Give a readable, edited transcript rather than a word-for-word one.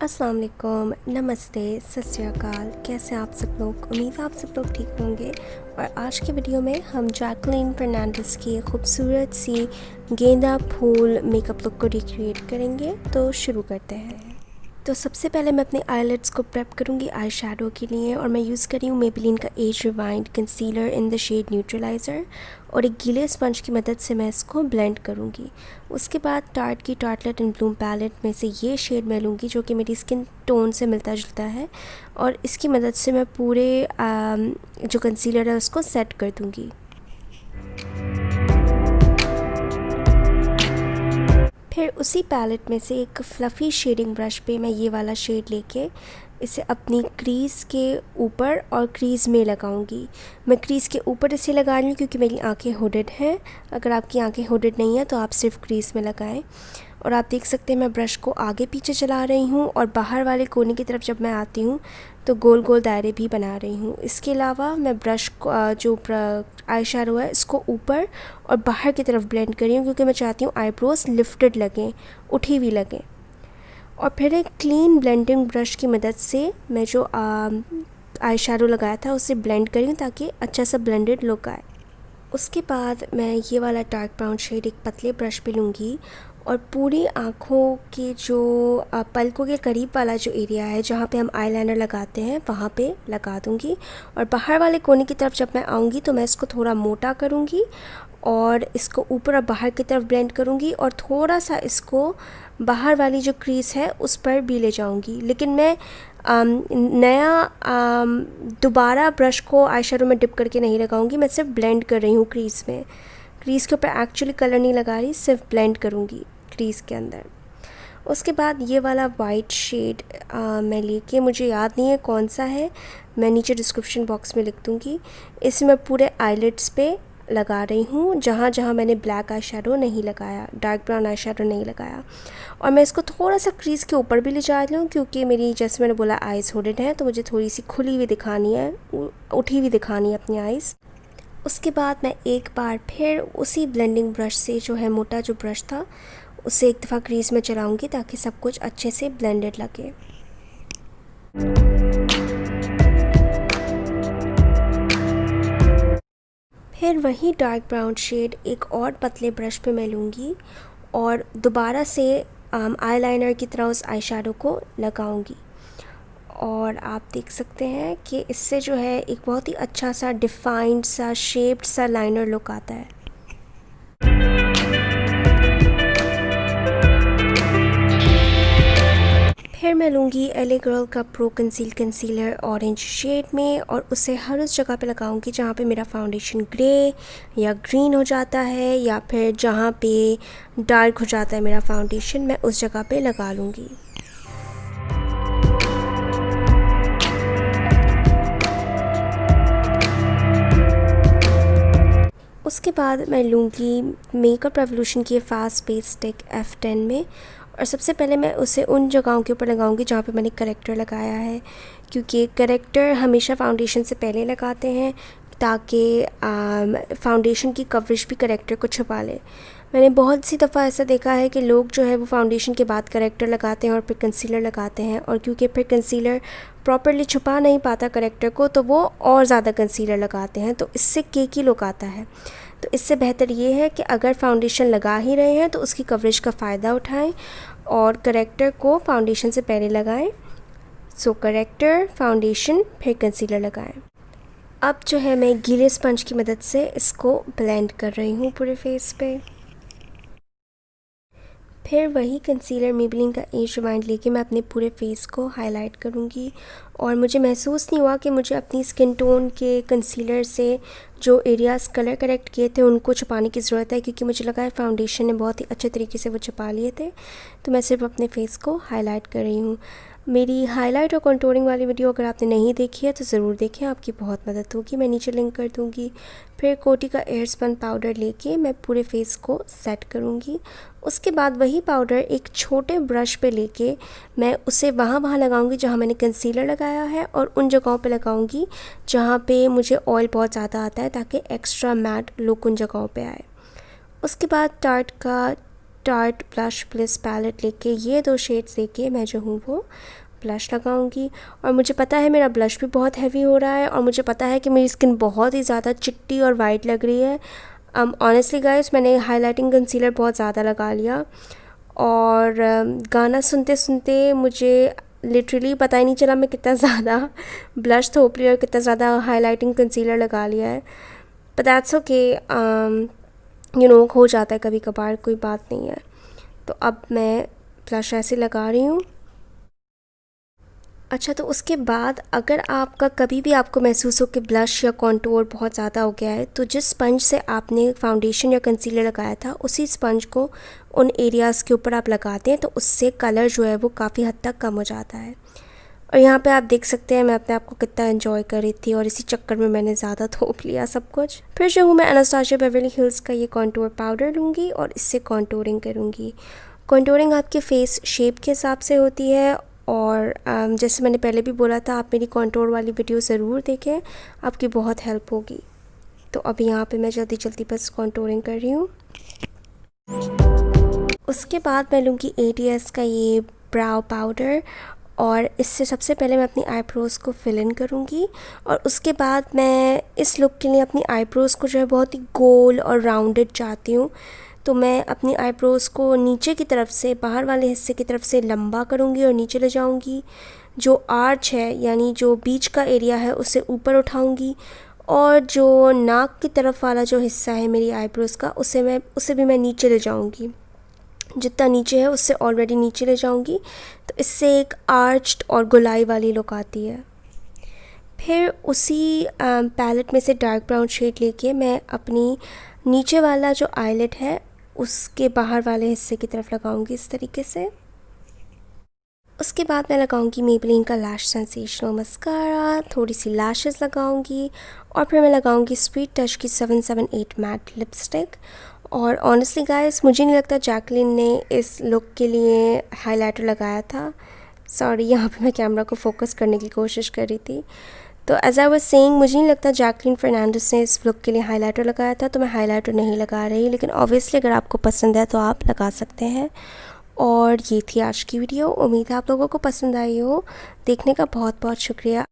अस्सलाम वालेकुम, नमस्ते, सत श्री अकाल। कैसे आप सब लोग? उम्मीद है आप सब लोग ठीक होंगे। और आज के वीडियो में हम जैकलीन फर्नांडिस की खूबसूरत सी गेंदा फूल मेकअप लुक को रिक्रिएट करेंगे। तो शुरू करते हैं। तो सबसे पहले मैं अपने आईलिड्स को प्रेप करूँगी आई शेडो के लिए, और मैं यूज़ कर रही हूँ मेबेलिन का age rewind concealer in the shade neutralizer, और एक गीले स्पंज की मदद से मैं इसको ब्लेंड करूँगी। उसके बाद टार्ट की टार्टलेट एंड ब्लूम पैलेट में से ये शेड मैं लूँगी जो कि मेरी स्किन टोन से मिलता जुलता है, और इसकी मदद से मैं पूरे जो कंसीलर है उसको सेट कर दूँगी। फिर उसी पैलेट में से एक फ्लफ़ी शेडिंग ब्रश पे मैं ये वाला शेड लेके इसे अपनी क्रीज़ के ऊपर और क्रीज़ में लगाऊंगी। मैं क्रीज़ के ऊपर इसे लगा रही हूँ क्योंकि मेरी आंखें हुडेड हैं। अगर आपकी आंखें हुडेड नहीं हैं तो आप सिर्फ क्रीज़ में लगाएं। और आप देख सकते हैं मैं ब्रश को आगे पीछे चला रही हूँ, और बाहर वाले कोने की तरफ जब मैं आती हूँ तो गोल गोल दायरे भी बना रही हूँ। इसके अलावा मैं ब्रश को जो आई शैडो है इसको ऊपर और बाहर की तरफ ब्लेंड कर रही हूँ क्योंकि मैं चाहती हूँ आईब्रोज लिफ्टेड लगें, उठी हुई लगें। और फिर एक क्लीन ब्लेंडिंग ब्रश की मदद से मैं जो आई शैडो लगाया था उसे ब्लेंड कर रही हूँ ताकि अच्छा सा ब्लेंडेड लुक आए। उसके बाद मैं ये वाला डार्क ब्राउन शेड एक पतले ब्रश पे लूँगी और पूरी आँखों के जो पलकों के करीब वाला जो एरिया है जहाँ पे हम आईलाइनर लगाते हैं वहाँ पे लगा दूँगी। और बाहर वाले कोने की तरफ जब मैं आऊँगी तो मैं इसको थोड़ा मोटा करूँगी और इसको ऊपर और बाहर की तरफ ब्लेंड करूँगी, और थोड़ा सा इसको बाहर वाली जो क्रीज़ है उस पर भी ले जाऊँगी। लेकिन मैं दोबारा ब्रश को आई शेडो में डिप करके नहीं लगाऊंगी, मैं सिर्फ ब्लेंड कर रही हूँ क्रीज़ में। क्रीज़ के ऊपर एक्चुअली कलर नहीं लगा रही, सिर्फ ब्लेंड करूँगी क्रीज़ के अंदर। उसके बाद ये वाला वाइट शेड मैं लेके, मुझे याद नहीं है कौन सा है, मैं नीचे डिस्क्रिप्शन बॉक्स में लिख दूँगी। इसे मैं पूरे आईलिड्स पे लगा रही हूँ जहाँ जहाँ मैंने ब्लैक आई शेडो नहीं लगाया, डार्क ब्राउन आई शेडो नहीं लगाया। और मैं इसको थोड़ा सा क्रीज़ के ऊपर भी ले जा रही हूँ क्योंकि मेरी, जैसे मैंने बोला, आइज़ हुडेड है तो मुझे थोड़ी सी खुली हुई दिखानी है, उठी हुई दिखानी है अपनी आइज़। उसके बाद मैं एक बार फिर उसी ब्लेंडिंग ब्रश से, जो है मोटा जो ब्रश था, उसे एक दफ़ा क्रीज़ में चलाऊँगी ताकि सब कुछ अच्छे से ब्लेंडेड लगे। फिर वही डार्क ब्राउन शेड एक और पतले ब्रश पे मैं लूँगी और दोबारा से आईलाइनर की तरह उस आई शेडो को लगाऊँगी। और आप देख सकते हैं कि इससे जो है एक बहुत ही अच्छा सा डिफाइंड सा शेप्ड सा लाइनर लुक आता है। फिर मैं लूँगी LA गर्ल का pro conceal concealer orange shade में, और उसे हर उस जगह पे लगाऊंगी जहाँ पे मेरा फाउंडेशन ग्रे या ग्रीन हो जाता है, या फिर जहाँ पे डार्क हो जाता है मेरा फाउंडेशन, मैं उस जगह पे लगा लूँगी। उसके बाद मैं लूँगी मेकअप रेवोल्यूशन की फास्ट बेस स्टिक F10 में, और सबसे पहले मैं उसे उन जगहों के ऊपर लगाऊंगी जहाँ पे मैंने करेक्टर लगाया है, क्योंकि करेक्टर हमेशा फाउंडेशन से पहले लगाते हैं ताकि फाउंडेशन की कवरेज भी करेक्टर को छुपा ले। मैंने बहुत सी दफ़ा ऐसा देखा है कि लोग जो है वो फाउंडेशन के बाद करेक्टर लगाते हैं और फिर कंसीलर लगाते हैं, और क्योंकि फिर कंसीलर प्रॉपरली छुपा नहीं पाता करेक्टर को तो वो और ज़्यादा कंसीलर लगाते हैं, तो इससे केकी लुक आता है। तो इससे बेहतर ये है कि अगर फाउंडेशन लगा ही रहे हैं तो उसकी कवरेज का फ़ायदा उठाएं और करेक्टर को फाउंडेशन से पहले लगाएं। सो करेक्टर, फाउंडेशन, फिर कंसीलर लगाएं। अब जो है मैं गीले स्पंज की मदद से इसको ब्लेंड कर रही हूँ पूरे फेस पे। फिर वही कंसीलर मेबेलिन का एज रिवाइंड लेके मैं अपने पूरे फेस को हाईलाइट करूँगी, और मुझे महसूस नहीं हुआ कि मुझे अपनी स्किन टोन के कंसीलर से जो एरियाज़ कलर करेक्ट किए थे उनको छुपाने की ज़रूरत है, क्योंकि मुझे लगा है फाउंडेशन ने बहुत ही अच्छे तरीके से वो छुपा लिए थे। तो मैं सिर्फ अपने फेस को हाईलाइट कर रही हूँ। मेरी हाईलाइट और कंटूरिंग वाली वीडियो अगर आपने नहीं देखी है तो ज़रूर देखें, आपकी बहुत मदद होगी, मैं नीचे लिंक कर दूँगी। फिर कोटी का एयर स्पन पाउडर लेके मैं पूरे फेस को सेट करूँगी। उसके बाद वही पाउडर एक छोटे ब्रश पे लेके मैं उसे वहाँ लगाऊंगी जहाँ मैंने कंसीलर लगाया है, और उन जगहों पे लगाऊंगी जहाँ पे मुझे ऑयल बहुत ज़्यादा आता है ताकि एक्स्ट्रा मैट लुक उन जगहों पे आए। उसके बाद टार्ट का टार्ट ब्लश प्लस पैलेट लेके ये 2 शेड्स लेके मैं जो हूँ वो ब्लश लगाऊंगी। और मुझे पता है मेरा ब्लश भी बहुत हैवी हो रहा है और मुझे पता है कि मेरी स्किन बहुत ही ज़्यादा चिट्टी और वाइट लग रही है। ऑनेस्टली गाइस, मैंने हाइलाइटिंग कंसीलर बहुत ज़्यादा लगा लिया और गाना सुनते सुनते मुझे लिटरली पता ही नहीं चला मैं कितना ज़्यादा ब्लश थोप लिया और कितना ज़्यादा हाइलाइटिंग कंसीलर लगा लिया है। बट दैट्स ओके, हो जाता है कभी कभार, कोई बात नहीं है। तो अब मैं ब्लश ऐसे लगा रही हूँ। अच्छा, तो उसके बाद अगर आपका कभी भी आपको महसूस हो कि ब्लश या कॉन्टूर बहुत ज़्यादा हो गया है, तो जिस स्पंज से आपने फाउंडेशन या कंसीलर लगाया था उसी स्पंज को उन एरियाज़ के ऊपर आप लगाते हैं तो उससे कलर जो है वो काफ़ी हद तक कम हो जाता है। और यहाँ पे आप देख सकते हैं मैं अपने आप को कितना एंजॉय कर रही थी और इसी चक्कर में मैंने ज़्यादा थोप लिया सब कुछ। फिर जो हूँ मैं एनास्टेसिया बेवरली हिल्स का ये कॉन्टूर पाउडर लूँगी और इससे कॉन्टूरिंग करूँगी। कॉन्टूरिंग आपके फेस शेप के हिसाब से होती है और जैसे मैंने पहले भी बोला था, आप मेरी कॉन्टूर वाली वीडियो ज़रूर देखें, आपकी बहुत हेल्प होगी। तो अभी यहाँ पे मैं जल्दी जल्दी बस कॉन्टूरिंग कर रही हूँ। उसके बाद मैं लूँगी ATS का ये ब्राउ पाउडर और इससे सबसे पहले मैं अपनी आईब्रोज़ को फिल इन करूँगी और उसके बाद मैं इस लुक के लिए अपनी आईब्रोज़ को जो है बहुत ही गोल और राउंडेड चाहती हूँ। तो मैं अपनी आईब्रोज़ को नीचे की तरफ से, बाहर वाले हिस्से की तरफ से लंबा करूँगी और नीचे ले जाऊँगी। जो आर्च है यानी जो बीच का एरिया है उसे ऊपर उठाऊँगी और जो नाक की तरफ वाला जो हिस्सा है मेरी आईब्रोज़ का उसे भी मैं नीचे ले जाऊँगी। जितना नीचे है उससे ऑलरेडी नीचे ले जाऊँगी, तो इससे एक आर्च्ड और गोलाई वाली लुक आती है। फिर उसी पैलेट में से डार्क ब्राउन शेड लेके मैं अपनी नीचे वाला जो आईलिड है उसके बाहर वाले हिस्से की तरफ लगाऊंगी इस तरीके से। उसके बाद मैं लगाऊंगी मेबेलिन का लैश सेंसेशनल मस्कारा, थोड़ी सी लैशेस लगाऊंगी और फिर मैं लगाऊंगी स्वीट टच की 778 मैट लिपस्टिक। और ऑनेस्टली गाइस, मुझे नहीं लगता जैकलिन ने इस लुक के लिए हाइलाइटर लगाया था। सॉरी, यहाँ पे मैं कैमरा को फोकस करने की कोशिश कर रही थी। तो एज आई वाज सेइंग, मुझे नहीं लगता जैकलिन फर्नांडिस ने इस लुक के लिए हाइलाइटर लगाया था, तो मैं हाइलाइटर नहीं लगा रही। लेकिन ऑब्वियसली अगर आपको पसंद है तो आप लगा सकते हैं। और ये थी आज की वीडियो। उम्मीद है आप लोगों को पसंद आई हो। देखने का बहुत बहुत शुक्रिया।